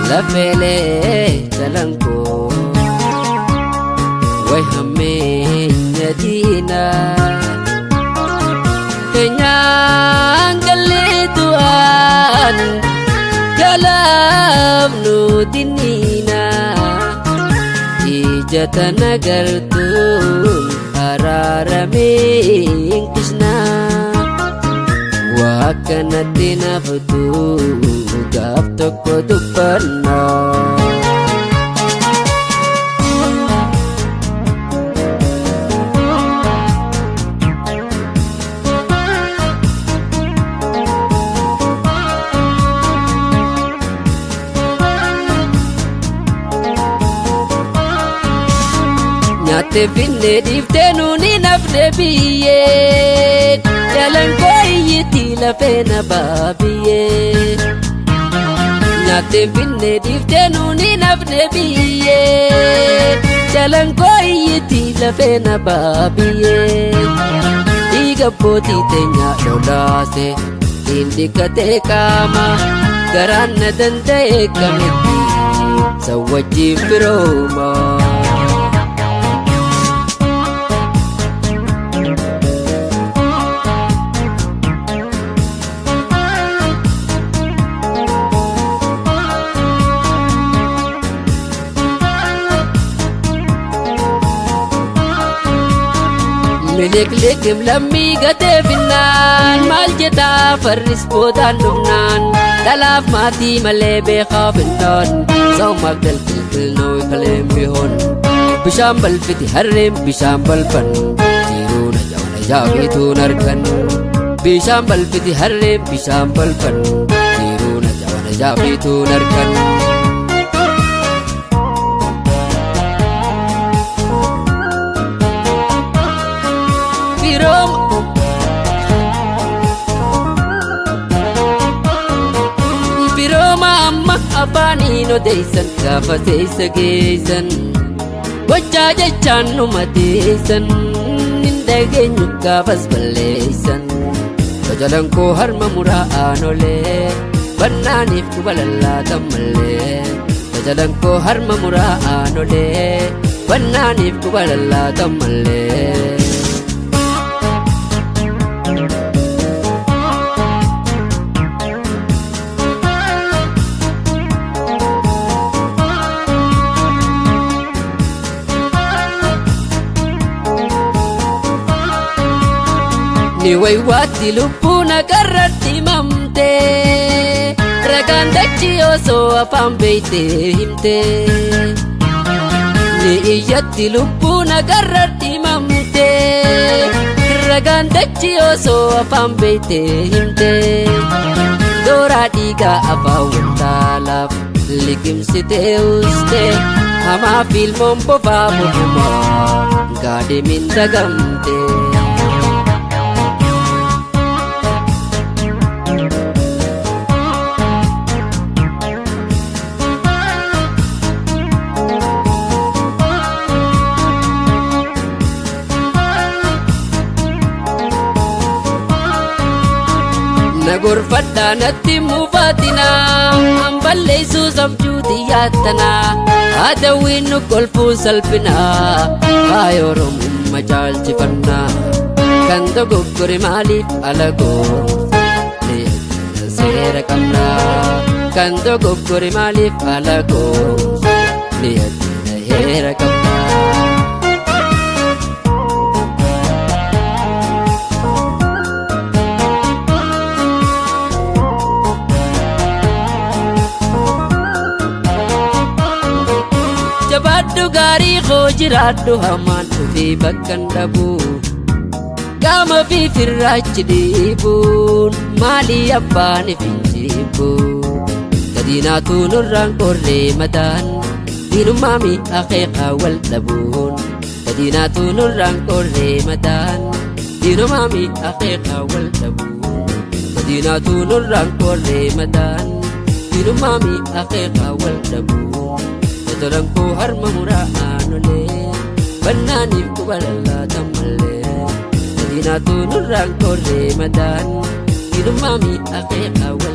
Lafele jalanko way hamenya dina kenyang galituan dalam nutinina ijatan agartun araraming kisna wakanatin afutu gaptok koduparna nyate finne difte nuni nafne biye jalan koyiti la fena babiye nyate finne difte nuni nafne biye jalan koyiti la fena babiye iga poti tenya dolase indikate kama garana dante kamiti sawaji firoma Milik likim lammi gate finnan mal jeta farris bodan dumnan dalaf mati male be khafinnan zawmak dal kil noy kalem bihon bishambal fiti harrim bishambal pan tiruna jawna jabitu narkan bishambal fiti harrim bishambal pan tiruna jawna jabitu narkan Abani no deisan kafa seisa geisan wajja jechan no mateisan nindage nyuka bas baleisan bajalan ko harma mura anole banani kubalalla tamalle bajalan ko harma mura anole banani kubalalla tamalle ni way wati lupuna karati mamte ragandachi oso afam beite himte ni iyati lupuna karati mamte ragandachi oso afam beite himte dora diga afawtalaf likim site uste hama filmom pofa mufuma gade minda gamte Nagurfadda natti mufatina amballe su sabjudi yatana adawin kolfu salpina ayorum majal jifanna kando gukuri malif alago le sera kamna kando gukuri malif alago le hera kamna jabaddu gari khojiradu haman fi bakkan dabu gama fi firrach dibun mali abbani finjibu kadinatu nurran korre madan Dinumami aqiqa wal dhabuun Kadinaatu nurraan korree madaan Dinumami aqiqa wal dhabuun Kadinaatu nurraan korree madaan Dinumami aqiqa wal dhabuun Totolan ko harma muraan ulee Bannaaniif kubalalaatan malee Kadinaatu nurraan korree madaan Dinumami aqiqa wal